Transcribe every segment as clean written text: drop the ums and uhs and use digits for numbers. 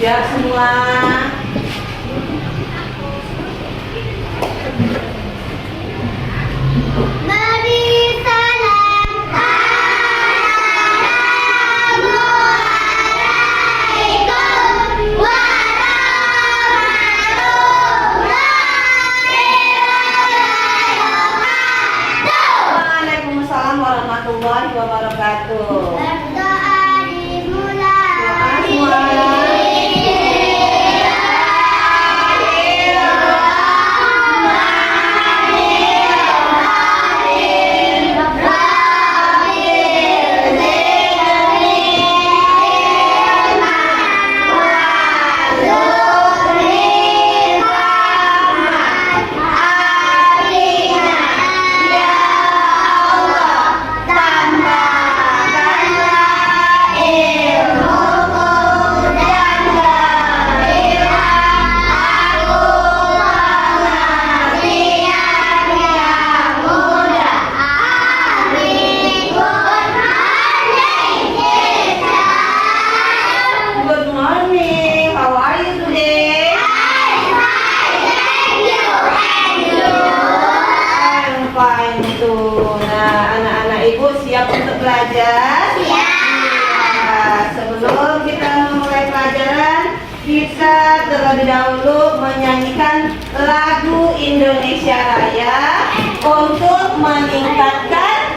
Siap semua? Beri salam. Assalamualaikum warahmatullahi wabarakatuh. Waalaikumsalam warahmatullahi wabarakatuh. Berdoa dimulai. Doa Good morning. How are you today? I'm fine too. Nah, anak-anak ibu siap untuk belajar? Nah, sebelum kita memulai pelajaran, kita terlebih dahulu menyanyikan lagu Indonesia Raya untuk meningkatkan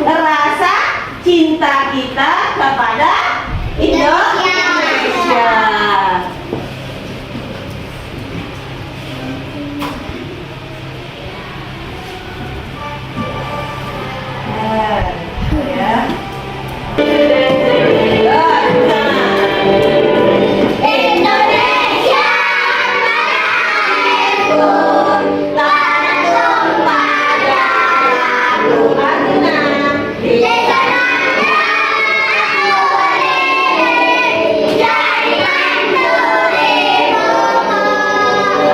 rasa cinta kita kepada Indonesia. Ya. Indonesia Raya, tanah tumpah darahku, desa jaringan durimu.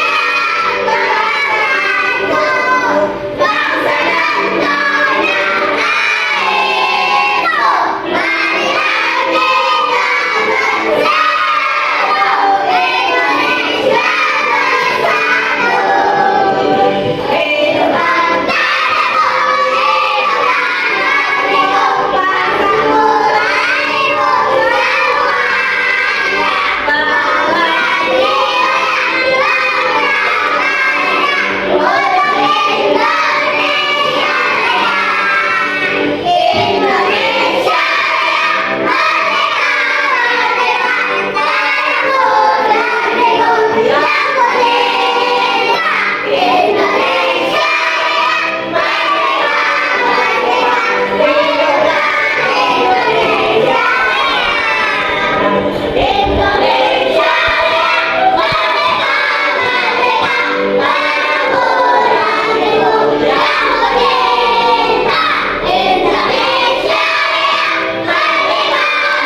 Indonesia bangsaku, bangsa dan tanah airku. Marilah kita bersatu, Indonesia bersatu. Hidupkan tanahku, hidupkan negeriku, bangsaku, rakyatku semuanya. Bahagia untuk Indonesia Raya. Indonesia Raya, merdeka, merdeka, tanahku dan negeriku yang merdeka. Indonesia Raya, merdeka, merdeka, hiduplah Indonesia Raya. Indonesia Raya, merdeka, merdeka, tanahku dan negeriku yang merdeka. Indonesia Raya, merdeka,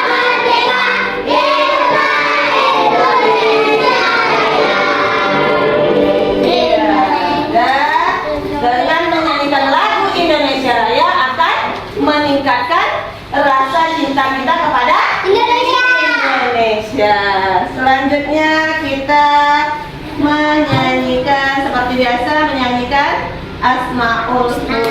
merdeka, hiduplah Indonesia Raya. Dan dengan menyanyikan lagu Indonesia Raya akan meningkatkan rasa cinta kita kepada Indonesia. Indonesia. Selanjutnya kita menyanyikan seperti biasa menyanyikan Asmaul Husna.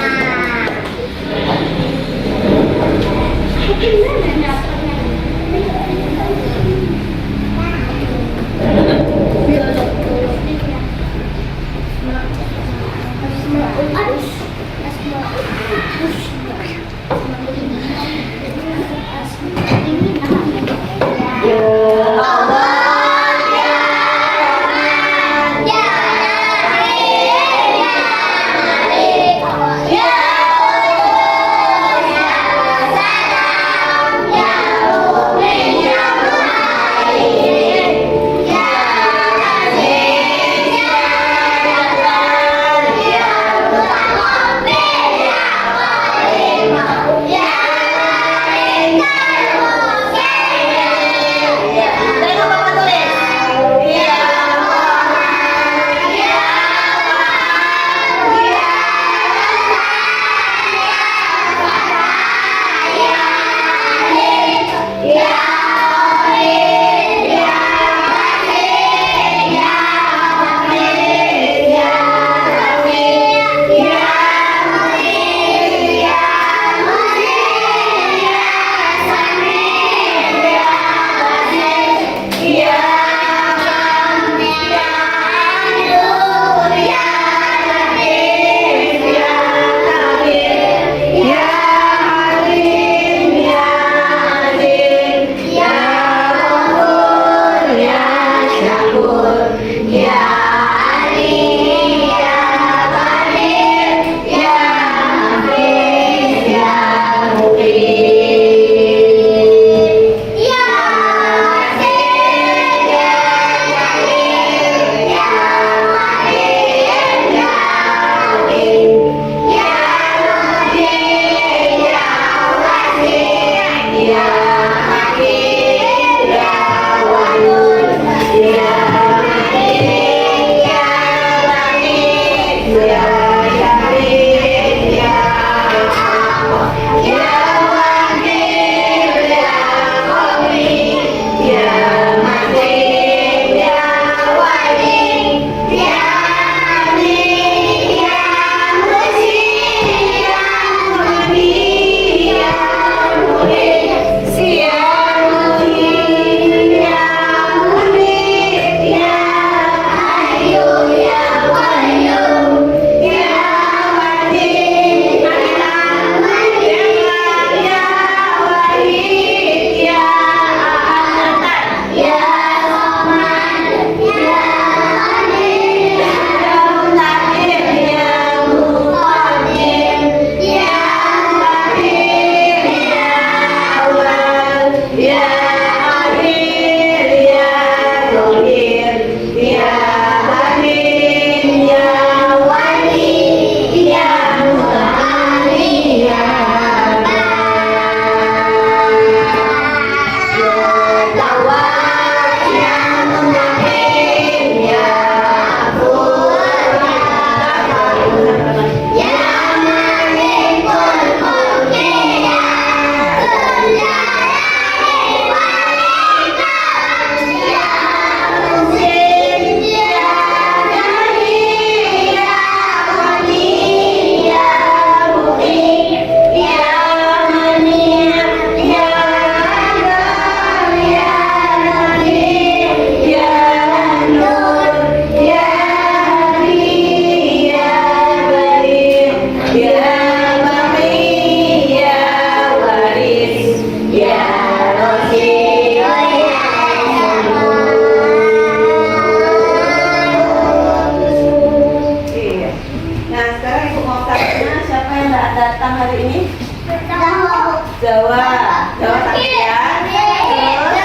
datang hari ini? Tahu. Jawa sakit ya. Terus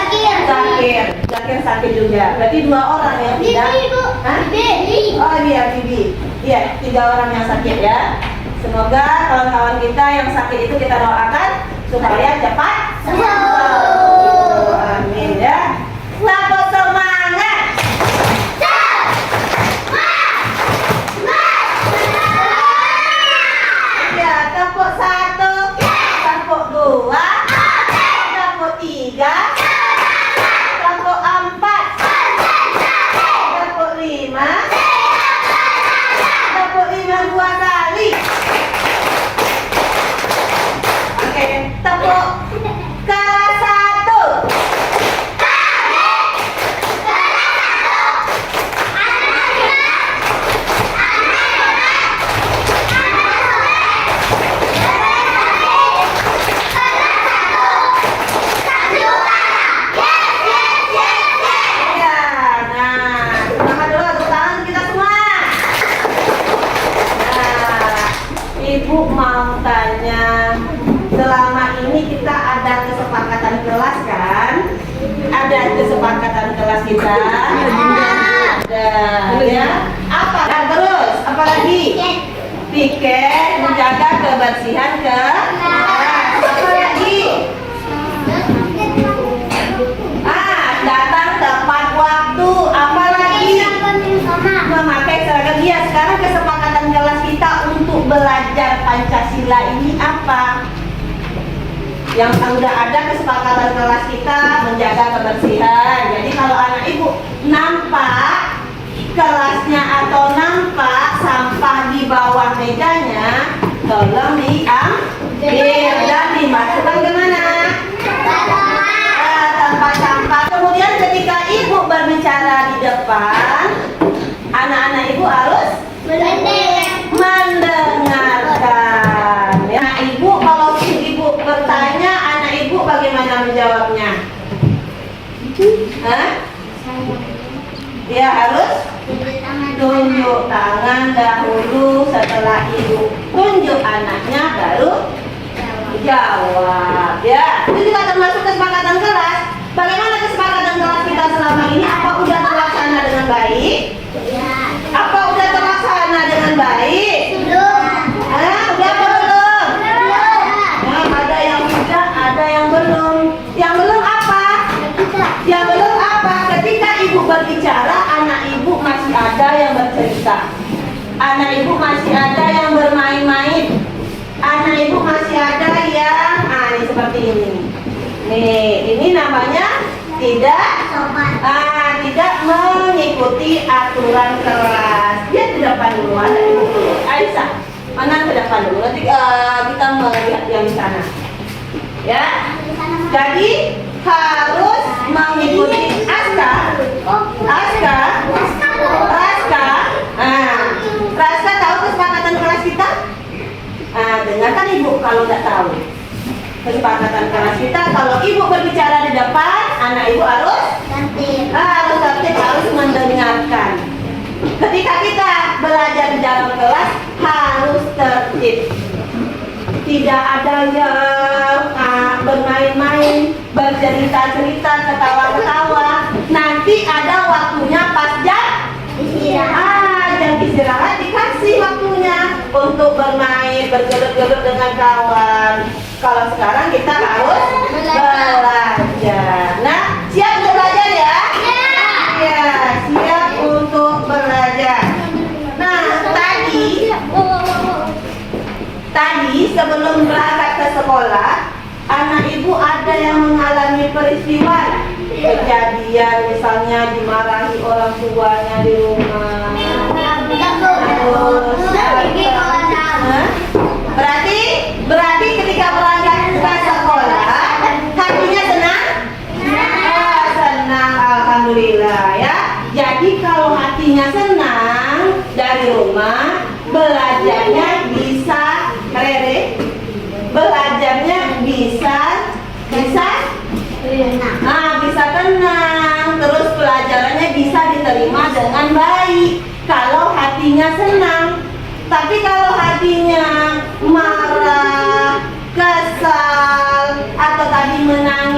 Zakir sakit juga. Berarti 2 orang yang tidak. Hah? Oh iya, Bibi. Iya, 3 orang yang sakit ya. Semoga kawan-kawan kita yang sakit itu kita doakan supaya cepat sembuh. Amin ya. Selamat semangat. Ya, tepuk 1, tepuk 2, tepuk 3, tepuk 4, tepuk 5, tepuk 5 2 kali. Oke, tepuk kelas 1. Ya, nah, semangat dulu, tepuk tangan kita semua. Nah, Ibu mau tanya, selama ini kita ada kesepakatan kelas kan? Ada kesepakatan kelas kita? Ada, ya. Apa? Nah, terus, apa lagi? Piket, menjaga kebersihan kelas. Apa lagi? Datang tepat waktu. Apa lagi? Memakai seragam. Iya, sekarang kesepakatan kelas kita untuk belajar Pancasila ini apa? Yang sudah ada kesepakatan kelas kita menjaga kebersihan. Jadi kalau anak ibu nampak kelasnya atau nampak sampah di bawah mejanya, tolong diambil dan dimasukkan ke mana? Tempat sampah. Kemudian ketika ibu berbicara di depan, anak-anak ibu harus mendengarkan. Ya, ibu kalau ibu bertanya, anak ibu bagaimana menjawabnya? Hah? Dia harus tunjuk tangan dahulu, setelah ibu tunjuk anaknya baru jawab. Ya, itu juga termasuk kesepakatan kelas. Bagaimana kesepakatan kelas kita selama ini? Apa udah terlaksana dengan baik? Apa udah terlaksana dengan baik? Udah apa belum? Nah, ada yang sudah, ada yang belum. Yang belum apa? Yang belum apa? Ketika ibu berbicara, anak ibu masih ada yang bercerita. Anak ibu masih ada yang bermain-main. Anak ibu masih ada yang ini seperti ini. Nih, ini namanya tidak mengikuti aturan kelas. Dia di depan dulu, ada ibu dulu. Aisyah, mana ke depan dulu? Nanti kita melihat yang di sana. Ya. Jadi harus mengikuti Aska. Raska tahu kesepakatan kelas kita? Dengarkan ibu kalau nggak tahu. Kesepakatan kelas kita, kalau ibu berbicara di depan, anak ibu harus tertib, harus mendengarkan. Ketika kita belajar di dalam kelas, harus tertib. Tidak ada yang bermain-main, bercerita-cerita, ketawa-ketawa. Nanti ada waktunya pas jam istirahat dikasih waktunya untuk bermain, bergelut-gelut dengan kawan. Kalau sekarang kita harus belajar. Nah, siap untuk belajar ya? Ya, siap untuk belajar. Nah, tadi sebelum berangkat ke sekolah, anak ibu ada yang mengalami peristiwa, kejadian misalnya dimarahi orang tuanya di rumah. Berarti ketika berangkat ke sekolah, hatinya senang? Senang, alhamdulillah ya. Jadi kalau hatinya senang dari rumah, belajarnya bisa bisa tenang, terus pelajarannya bisa diterima dengan baik kalau hatinya senang. Tapi kalau hatinya marah,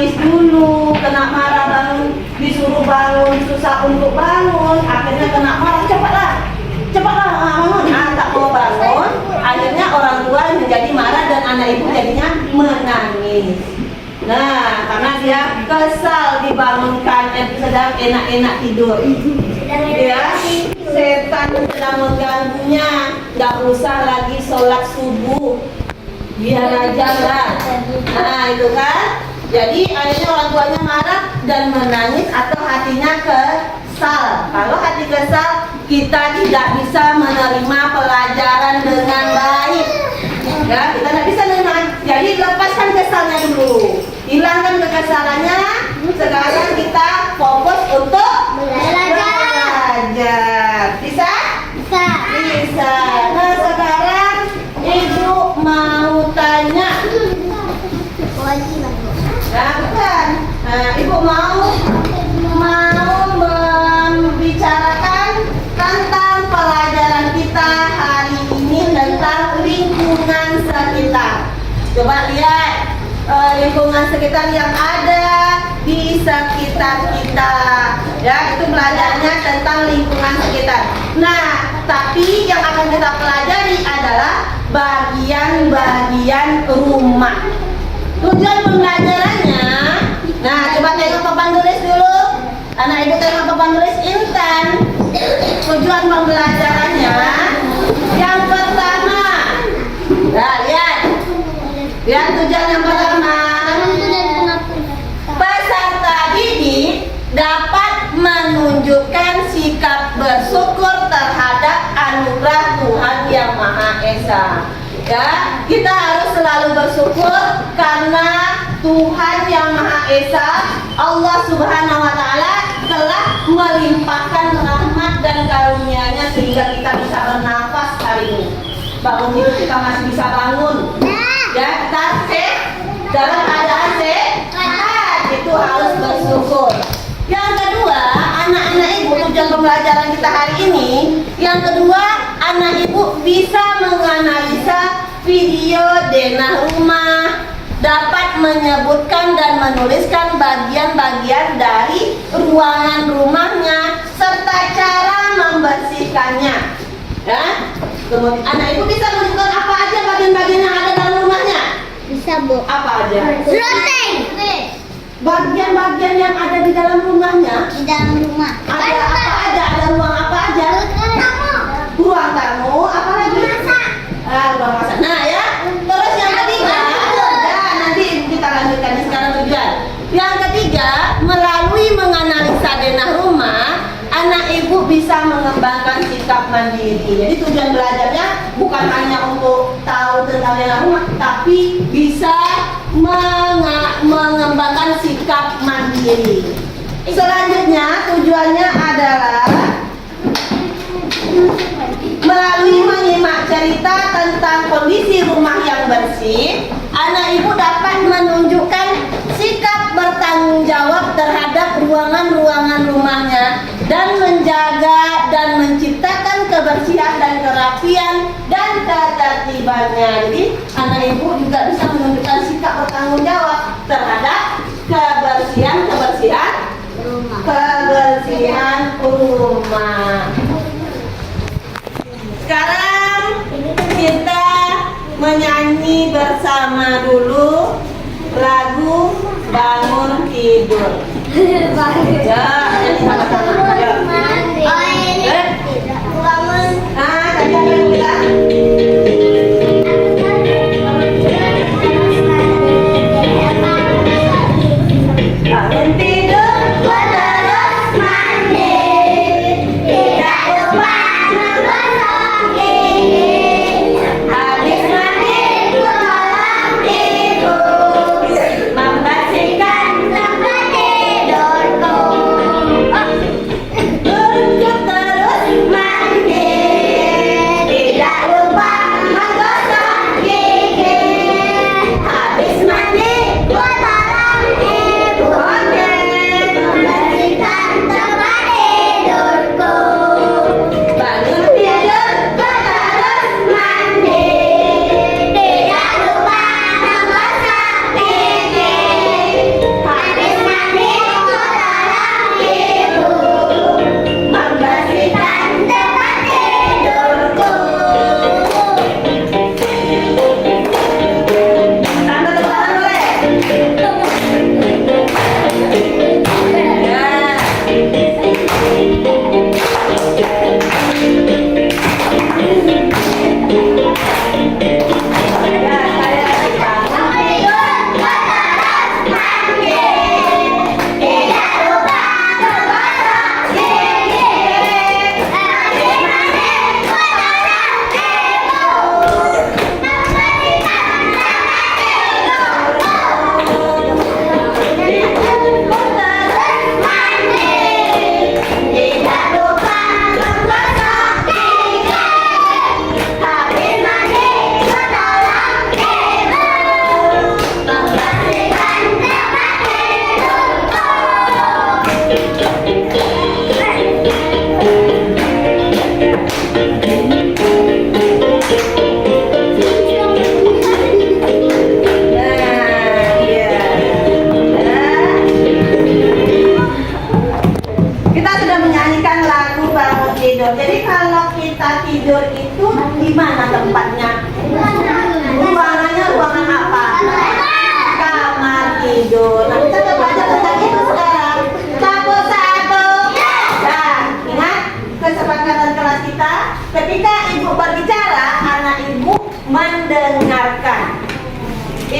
nangis dulu, kena marah bangun, disuruh bangun, susah untuk bangun, akhirnya kena marah, cepatlah bangun, tak mau bangun, akhirnya orang tua menjadi marah dan anak ibu jadinya menangis. Nah, karena dia kesal dibangunkan sedang enak-enak tidur. Ya, setan sedang mengganggunya, nggak usah lagi sholat subuh, biar aja lah. Nah, itu kan. Jadi akhirnya orang tuanya marah dan menangis atau hatinya kesal. Kalau hati kesal, kita tidak bisa menerima pelajaran dengan baik. Ya, kita tidak bisa menerima. Jadi lepaskan kesalnya dulu, hilangkan kekesalannya. Sekarang kita fokus untuk belajar. Bisa? Bisa. Nah, sekarang ibu mau tanya. Nah, bukan. Nah, ibu mau membicarakan tentang pelajaran kita hari ini tentang lingkungan sekitar. Coba lihat lingkungan sekitar yang ada di sekitar kita. Ya, itu belajarnya tentang lingkungan sekitar. Nah, tapi yang akan kita pelajari adalah bagian-bagian rumah. Tujuan pembelajarannya, nah coba tengok papan tulis dulu. Anak ibu tengok papan tulis Intan. Tujuan pembelajarannya, yang pertama, nah lihat tujuan yang pertama, peserta didik dapat menunjukkan sikap bersyukur terhadap anugerah Tuhan Yang Maha Esa. Ya, kita harus selalu bersyukur karena Tuhan Yang Maha Esa, Allah Subhanahu wa Ta'ala, telah melimpahkan rahmat dan karunia-Nya sehingga kita bisa bernafas hari ini. Bangun tidur kita masih bisa bangun. Ya, kita dalam keadaan sehat, itu harus bersyukur. Yang kedua, anak-anak ibu, tujuan pembelajaran kita hari ini, yang kedua, anak ibu bisa menganalisa video denah rumah, dapat menyebutkan dan menuliskan bagian-bagian dari ruangan rumahnya serta cara membersihkannya. Ya, kemudian anak ibu bisa menunjukkan apa aja bagian-bagian yang ada dalam rumahnya. Bisa, Bu. Apa aja? Loteng. Bagian-bagian yang ada di dalam rumahnya. Di dalam rumah. Ada apa aja? Ada ruang apa aja? Ruang tamu, apa lagi? Ruang masak. Nah ya, terus yang ketiga, nanti kita lanjutkan sekarang tujuan. Yang ketiga, melalui menganalisa denah rumah, anak ibu bisa mengembangkan sikap mandiri. Jadi tujuan belajarnya bukan hanya untuk tahu tentang denah rumah, tapi bisa mengembangkan sikap mandiri. Selanjutnya tujuannya adalah melalui menyimak cerita tentang kondisi rumah yang bersih, anak ibu dapat menunjukkan sikap bertanggung jawab terhadap ruangan-ruangan rumahnya dan menjaga dan menciptakan kebersihan dan kerapian dan ketertibannya. Jadi anak ibu juga bisa menunjukkan sikap bertanggung jawab terhadap kebersihan rumah. Sekarang kita menyanyi bersama dulu lagu Bangun Tidur. Ya, nyanyi sama-sama. Ya. Bangun. Nah, tadi apa yang bilang? Bangun tidur, terus mandi, tidak lupa menggosok gigi. Habis mandi, pulang tidur, membersihkan tempat tidurku.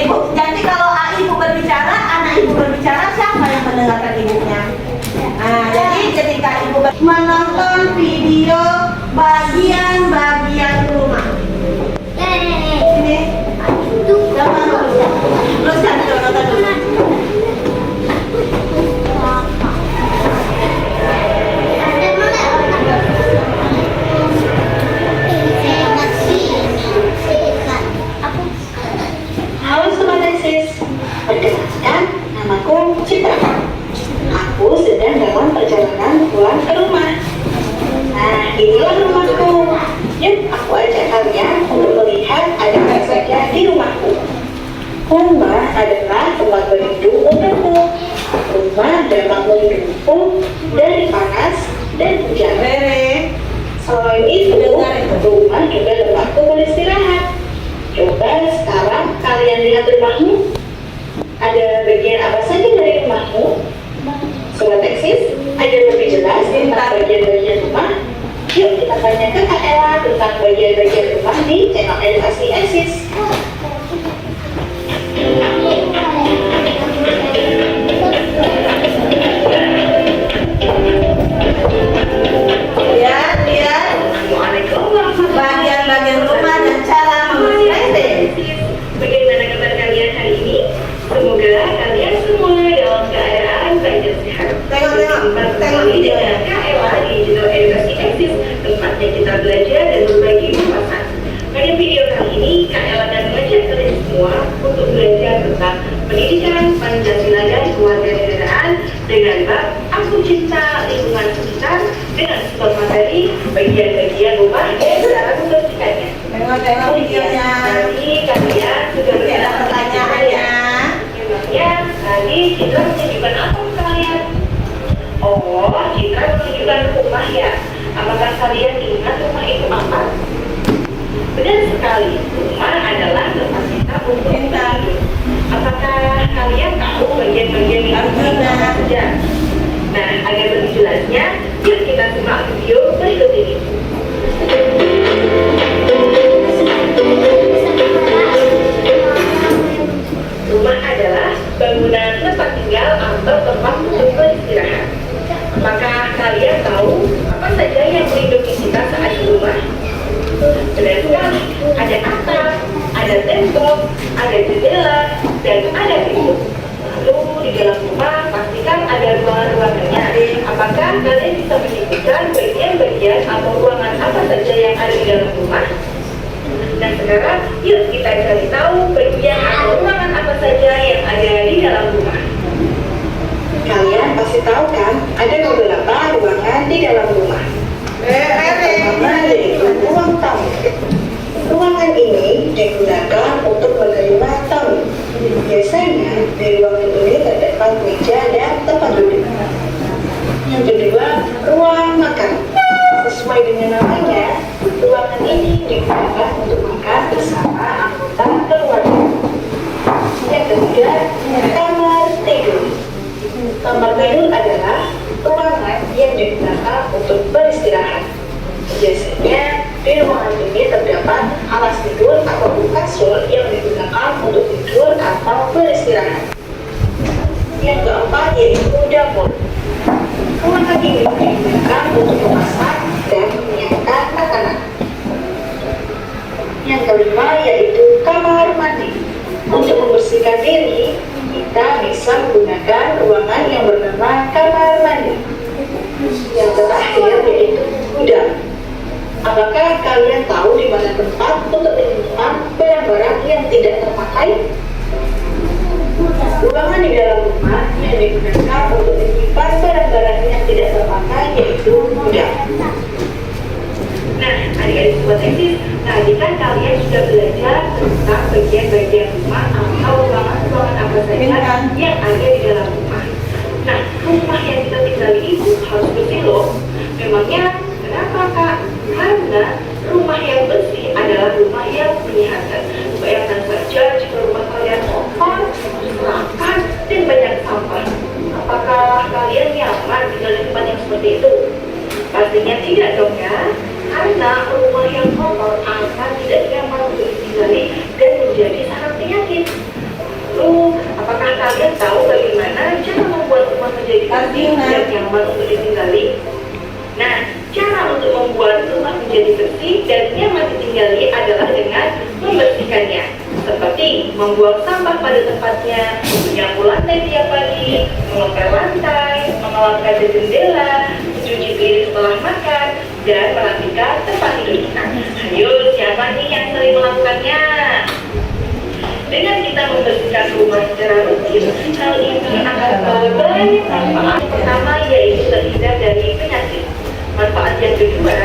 Ibu, jadi kalau ibu berbicara, anak ibu berbicara, siapa yang mendengarkan ibunya? Nah, jadi ketika ibu menonton video bagian-bagian rumah. Ini, jangan dulu. Teruskan dulu, nonton dulu. Halo Sobat Eksis, perkenalkan namaku Citra. Aku sedang dalam perjalanan pulang ke rumah. Nah, inilah rumahku. Yuk, aku ajak kalian untuk melihat ada apa saja di rumahku. Rumah adalah tempat berlindung untukku. Rumah dapat melindungiku dari panas dan hujan. Selain itu, rumah juga tempatku beristirahat. Coba sekarang kalian lihat rumahmu. Ada bagian apa saja dari rumahmu? Sobat Eksis, agar lebih jelas tentang bagian-bagian rumah, yuk kita tanya ke Kak Ella tentang bagian-bagian rumah di channel Edukasi Eksis. Lihat. Assalamualaikum warahmatullahi Bagian-bagian rumah dan cara membersihkan. Bagaimana kabar kalian hari ini? Semoga kalian semua dalam keadaan baik dan sehat. Tengok Video videonya. Kak Ella di channel Edukasi Eksis, tempatnya kita belajar dan berbagi wawasan. Pada video kali ini, Kak Ella akan mengajak kalian semua untuk belajar tentang pendidikan Pancasila dan kewarganegaraan dengan bab Aku Cinta Lingkungan Sekitar dengan materi bagian-bagian rumah dan cara membersihkannya. Tengok videonya. Tadi kalian sudah Ada berbicara pertanyaannya. Memangnya tadi Citra menunjukkan apa ke kalian? Oh, Citra menunjukkan rumah ya. Apakah kalian ingat rumah itu apa? Benar sekali, rumah adalah tempat kita untuk tidur. Apakah kalian tahu bagian-bagian di rumah apa saja? Nah, agar lebih jelasnya, yuk kita simak video berikut ini. Rumah adalah bangunan tempat tinggal atau tempat untuk beristirahat. Apakah kalian tahu apa saja yang melindungi kita saat di rumah? Benar sekali, ada atap, ada tembok, ada jendela, dan ada pintu. Lalu di dalam rumah pastikan ada ruangan-ruangannya. Apakah kalian bisa menyebutkan bagian-bagian atau ruangan apa saja yang ada di dalam rumah? Nah sekarang yuk kita cari tahu bagian atau ruangan apa saja yang ada di dalam rumah. Kalian pasti tahu kan, ada beberapa ruangan di dalam rumah. Pertama yaitu ruang tamu. Ruangan ini digunakan untuk menerima tamu. Biasanya di ruangan ini terdapat meja dan tempat duduk. Yang kedua, ruang makan. Sesuai dengan namanya, ruangan ini digunakan untuk makan bersama anggota keluarga. Yang ketiga, kamar tidur. Kamar tidur adalah ruangan yang digunakan untuk beristirahat. Biasanya di ruangan ini terdapat alas tidur atau kasur yang digunakan untuk tidur atau beristirahat. Yang keempat yaitu dapur. Ruangan ini digunakan untuk memasak dan menyiapkan makanan. Yang kelima yaitu kamar mandi. Untuk membersihkan diri, kita bisa menggunakan ruangan yang bernama kamar mandi. Yang terakhir yaitu gudang. Apakah kalian tahu di mana tempat untuk menyimpan barang-barang yang tidak terpakai? Ruangan di dalam rumah yang digunakan untuk menyimpan barang-barang yang tidak terpakai yaitu gudang. Nah, adik-adik Sobat Eksis, tadi kan kalian sudah belajar tentang bagian-bagian rumah atau ruangan-ruangan apa saja yang ada di dalam rumah. Nah, rumah yang kita tinggali itu harus bersih loh. Memangnya kenapa Kak? Karena rumah yang bersih adalah rumah yang menyehatkan. Bayangkan saja jika rumah kalian kotor, serampan, dan banyak sampah. Apakah kalian nyaman tinggal di tempat yang seperti itu? Pastinya tidak dong ya. Karena rumah yang kotor akan tidak nyaman untuk ditinggali dan menjadi sarang penyakit. kalian tahu bagaimana cara membuat rumah menjadi bersih dan nyaman untuk ditinggali? Nah, cara untuk membuat rumah menjadi bersih dan nyaman ditinggali adalah dengan membersihkannya. Seperti membuang sampah pada tempatnya, menyapu lantai tiap pagi, mengepel lantai, mengelap kaca jendela, mencuci piring setelah makan, dan merapikan tempat tidur kita. Ayo, siapa nih yang sering melakukannya? Dengan kita membersihkan rumah secara rutin, hal ini akan membawa banyak manfaat. Pertama, yaitu terhindar dari penyakit. Manfaat yang kedua,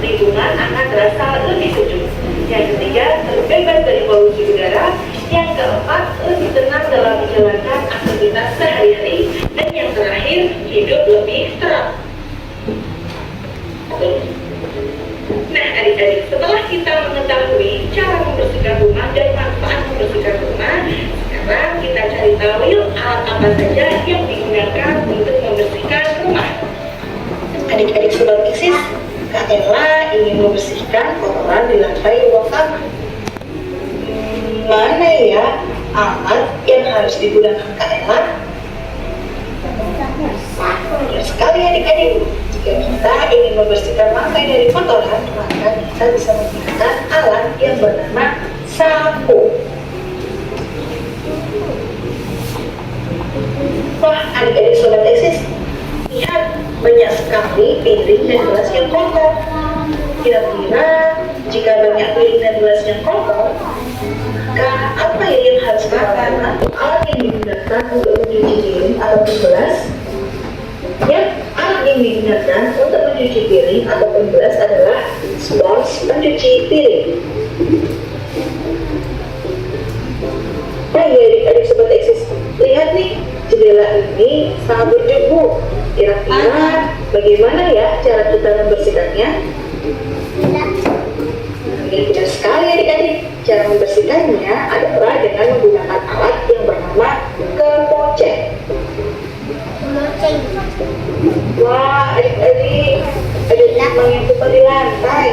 lingkungan akan terasa lebih sejuk. Yang ketiga, terbebas dari polusi udara. Yang keempat, lebih tenang dalam menjalankan aktivitas sehari-hari. Dan yang terakhir, hidup lebih terang. Nah, adik-adik, setelah kita mengetahui cara membersihkan rumah dan manfaat membersihkan rumah, sekarang kita cari tahu yuk alat apa saja yang digunakan untuk membersihkan rumah. Adik-adik sobat Eksis, Kak Ella ingin membersihkan kotoran di lantai ruang tamu. Mana ya alat yang harus digunakan Kak Ella? Ya sekali adik-adik, jika kita ingin membersihkan lantai dari kotoran, maka kita bisa menggunakan alat yang bernama sapu. Wah, adik-adik sobat Eksis, lihat banyak sekali piring dan gelas yang kotor. Kira-kira jika banyak piring dan gelas yang kotor, maka apa yang harus kita lakukan? Alat yang digunakan untuk mencuci piring ataupun gelas? Ya, alat yang digunakan untuk mencuci piring ataupun gelas adalah spons pencuci piring. Nah, ya adik-adik sobat Eksis, lihat nih, jendela ini sangat berdebu. Kira-kira bagaimana ya cara kita membersihkannya? Ini benar sekali adik-adik. Cara membersihkannya adalah dengan menggunakan alat yang bernama kemoceng. Wah, adik-adik, ada menyentuh di lantai.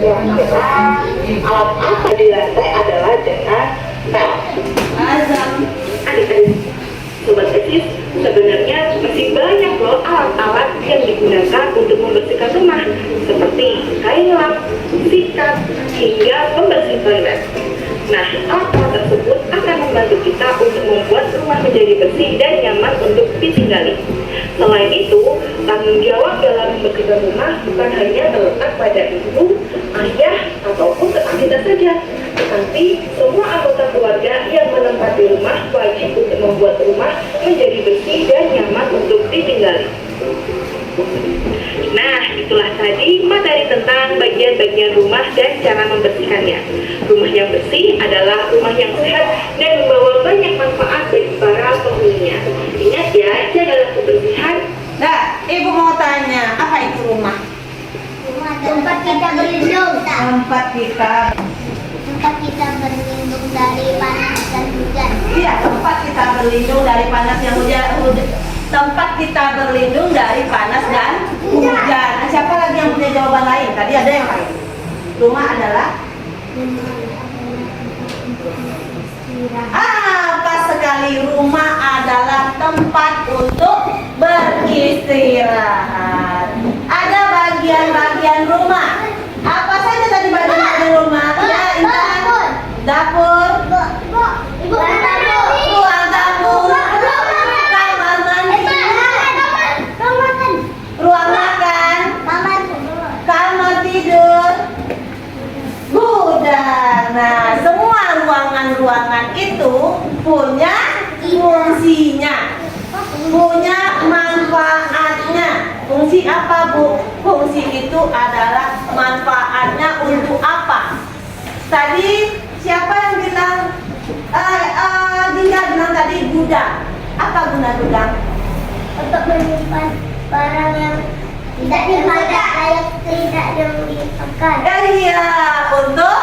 Kira-kira alat apa di lantai adalah dengan pel. Adik-adik sobat Eksis, sebenarnya masih banyak loh alat-alat yang digunakan untuk membersihkan rumah, seperti kain lap, sikat, hingga pembersih toilet. Nah, alat-alat tersebut akan membantu kita untuk membuat rumah menjadi bersih dan nyaman untuk ditinggali. Selain itu, tanggung jawab dalam membersihkan rumah bukan hanya terletak pada ibu, ayah, ataupun tetangga kita saja, tetapi semua anggota keluarga yang menempati rumah wajib untuk membuat rumah menjadi bersih dan nyaman untuk ditinggali. Nah, itulah tadi materi tentang bagian-bagian rumah dan cara membersihkannya. Rumah yang bersih adalah rumah yang sehat dan membawa banyak manfaat bagi para penghuninya. Ingat ya, jagalah kebersihan. Nah, ibu mau tanya, apa itu rumah? Tempat kita berlindung. Tempat kita berlindung dari panas dan hujan. Iya, tempat kita berlindung dari panas yang hujan. Tempat kita berlindung dari panas dan hujan. Nah, siapa lagi yang punya jawaban lain? Tadi ada yang lain. Rumah adalah pas sekali, rumah adalah tempat untuk beristirahat. Ada bagian-bagian rumah. Apa saja tadi bagian-bagian rumah? Ya, Intan. Dapur. Ibu, Ruang tamu. Kamar mandi. Ruang makan. Kamar tidur. Gudang. Nah, semua ruangan-ruangan itu punya fungsinya, punya manfaatnya. Fungsi apa, Bu? Fungsi itu adalah manfaatnya untuk apa? Tadi siapa yang bilang? Dinda bilang tadi gudang. Apa guna gudang? untuk menyimpan barang yang tidak dipakai, tidak dipakai. Iya, untuk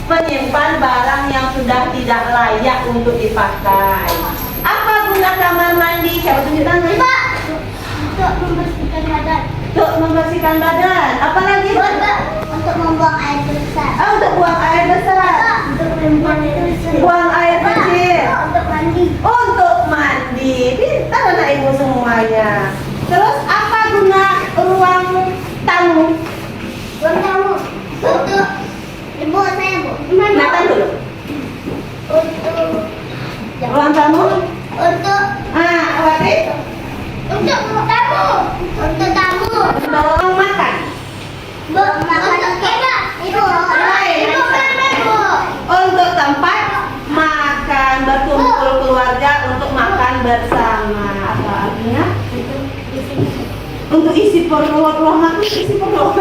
menyimpan barang yang sudah tidak layak untuk dipakai. Apa guna kamar mandi? Siapa tunjuk tangan? Untuk membersihkan badan. Untuk membersihkan badan. Apa lagi? Untuk membuang air besar. Untuk buang air besar. Untuk membuang air besar. Buang air kecil. Untuk mandi. Untuk mandi. namanya. Terus apa guna ruang tamu? Ruang tamu untuk ibu saya, Bu. Nathan dulu. Untuk Ruang tamu? untuk Apa sih? untuk tamu. Untuk tamu. Ruang makan. Bu, untuk kena. Ibu. Ibu mana, Bu? Untuk tempat makan, berkumpul keluarga untuk makan bersama. Apa artinya? Untuk isi perut, ruang makan isi perut.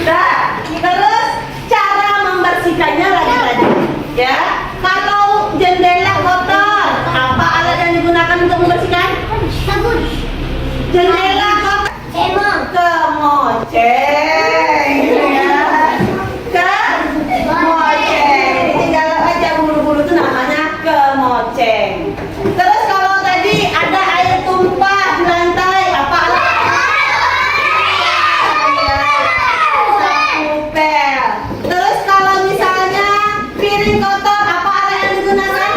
Nah, terus cara membersihkannya lagi-lagi. Ya, kalau jendela kotor, apa alat yang digunakan untuk membersihkan? Sabun. Jendela kotor. Emang. Kemoceng, ya. Kemoceng. Tinggal aja bulu-bulu itu namanya kemoceng. Terus kalau tadi ada air tumpah di lantai, apa alat? Sapupel. Terus kalau misalnya piring kotor, apa alat yang digunakan?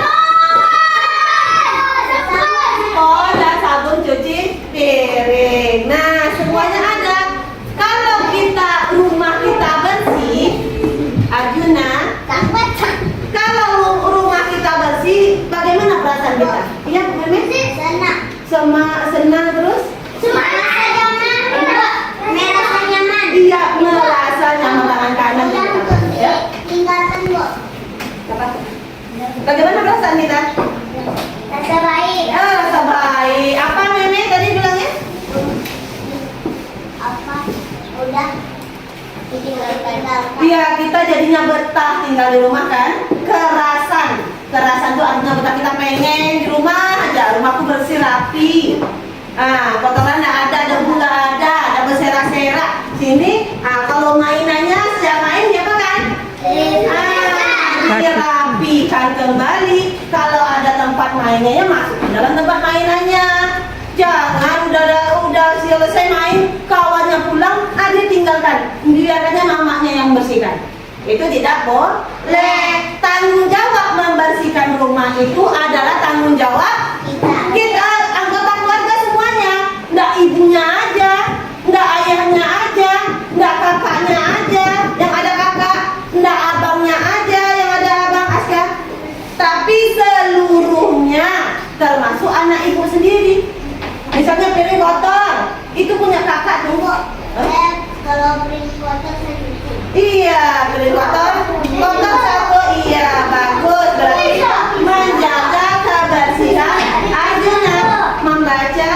Oh, dan sabun cuci piring. Nah, semuanya ada. Kalau rumah kita bersih, Arjuna, kalau rumah kita bersih, bagaimana perasaan kita? Iya, bagaimana? Senang terus? Merasa nyaman. Iya, merasa nyaman tangan kanan dan tangan kiri. Ya. Tinggalkan, Bu. Apa? Bagaimana perasaan kita? Rasa baik. Ya, rasa baik. Apa Meme tadi bilangnya? Apa? Udah ditinggalkan. Iya, kita jadinya betah tinggal di rumah kan? Kerasan tuh artinya betah, kita pengen di rumah aja, rumahku bersih rapi. Kotoran nggak ada debu nggak ada berserak-serak. Sini, kalau mainannya sejak main siapa kan? Dirapikan kembali. Kalau ada tempat mainnya ya masuk ke dalam tempat mainannya. Jangan udah selesai main, kawannya pulang, tinggalkan. Biarkannya mamanya yang bersihkan. Itu tidak boleh. Tanggung jawab membersihkan rumah itu adalah tanggung jawab kita, anggota keluarga semuanya. Nggak ibunya aja, nggak ayahnya aja, nggak kakaknya aja yang ada kakak, nggak abangnya aja yang ada abang Aska, tapi seluruhnya, termasuk anak ibu sendiri. Misalnya piring kotor, itu punya kakak tunggu. Kalau piring kotor saya cuci. Iya, piring kotor satu, iya bagus. Berarti menjaga kebersihan Arjuna, menjaga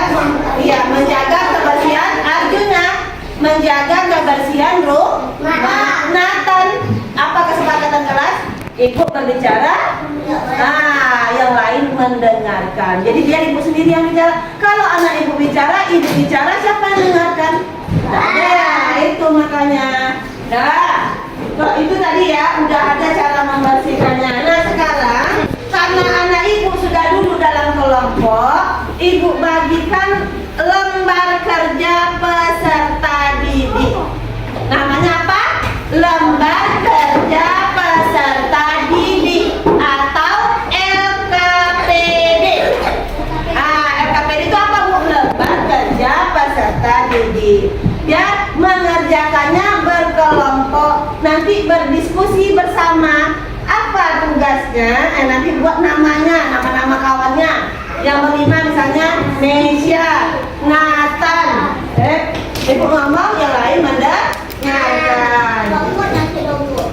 kebersihan Arjuna, menjaga kebersihan rumah. Nathan, apa kesepakatan kelas? Ibu berbicara, yang lain mendengarkan. Jadi biar ibu sendiri yang bicara. Kalau anak ibu bicara, siapa yang dengarkan? Itu makanya. Kalau itu tadi ya, udah ada cara membersihkannya. Nah sekarang, karena anak ibu sudah dulu dalam kelompok, ibu bagikan lembar kerja peserta didik. Namanya apa? Lembar kerja peserta didik atau LKPD. LKPD itu apa, Bu? Lembar kerja peserta didik. Ya, mengerjakannya berkelompok, nanti berdiskusi bersama. Apa tugasnya? Nanti buat namanya, nama-nama kawannya. Yang berlima misalnya Nesya, Nathan. Ibu ngomong, yang lain mendengarkan.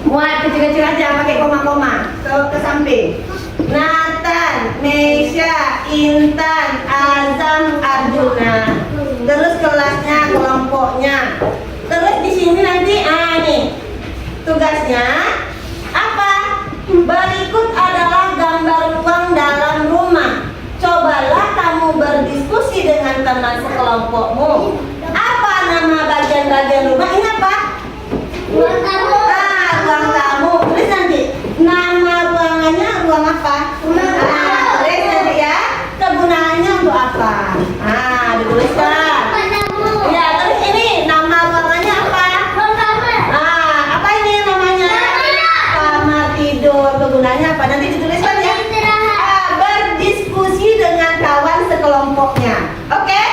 Muat kecil-kecil aja, pakai koma-koma ke samping. Nathan, Nesya, Intan, Azam, Arjuna. Terus kelasnya, kelompoknya. Terus di sini nanti, nih tugasnya apa? Berikut adalah gambar ruang dalam rumah. Cobalah kamu berdiskusi dengan teman sekelompokmu. Apa nama bagian-bagian rumah? Ini apa? Ruang tamu. Ruang tamu. Tulis nanti nama ruangannya ruang apa? Tulis nanti ya. Kegunaannya untuk apa? Dituliskan. Ya, terus ini nama ruangannya apa? Apa ini namanya? Kamar tidur. Kegunaannya apa? Nanti dituliskan ya. Berdiskusi dengan kawan sekelompoknya. Oke?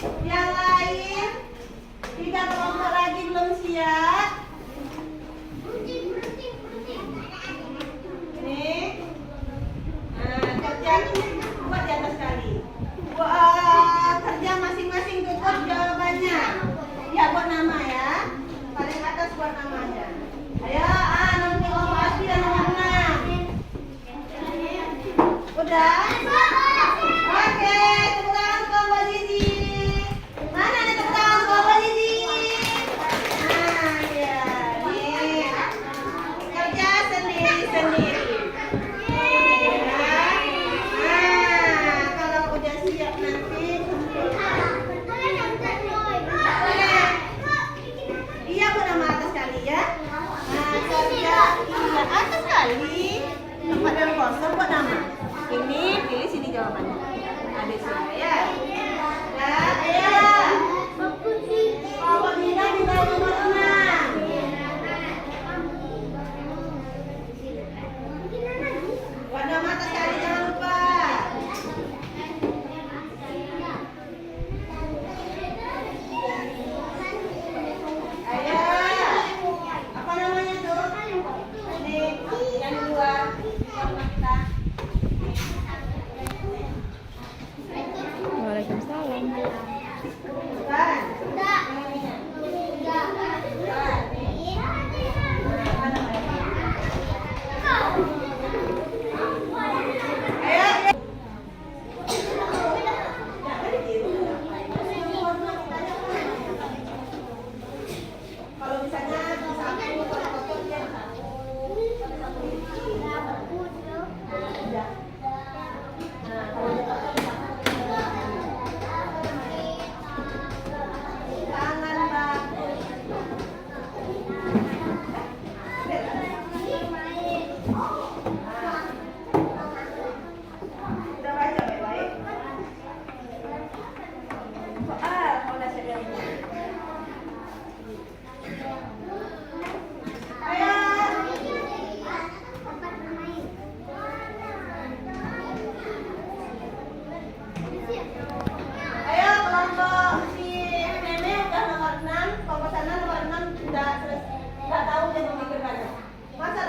Yang lain? 3 kelompok lagi belum siap? Ini. Nah, kerja buat di atas kali. Kerja masing-masing tutup jawabannya. Ya, buat nama ya. Paling atas buat namanya. Ayo, nanti Om Asri dan nomor 6. Udah? Oke, tepuk tangan untuk Mbak Zizi. Mana nih tepuk tangan untuk Mbak Zizi? Nah, ya, nih. Kerja sendiri-sendiri. Kalau udah siap nanti iya buat nama atas kali ya. Nah, kerja iya atas kali tempat yang kosong buat nama. Ini pilih sini jawabannya. Ada sini ya. Ya, ayo. Kelompok Nina di bawah nomor 6. Buat nama atas kali jangan lupa. Ayo. Apa namanya tuh? Nih, yang dua. Warna kita. Waalaikumsalam. Bukan. Namanya. Bukan. Apa namanya? Ayo. Kalau misalnya satu kotor dia satu. Udah. Nah, kalau udah kotor tangan Mbak. Udah baca baik-baik. Soal udah saya bilang. Ayo. Ayo kelompok si Meme udah nomor 6, kelompok sana nomor 6 udah tahu dia memikirkannya. Masa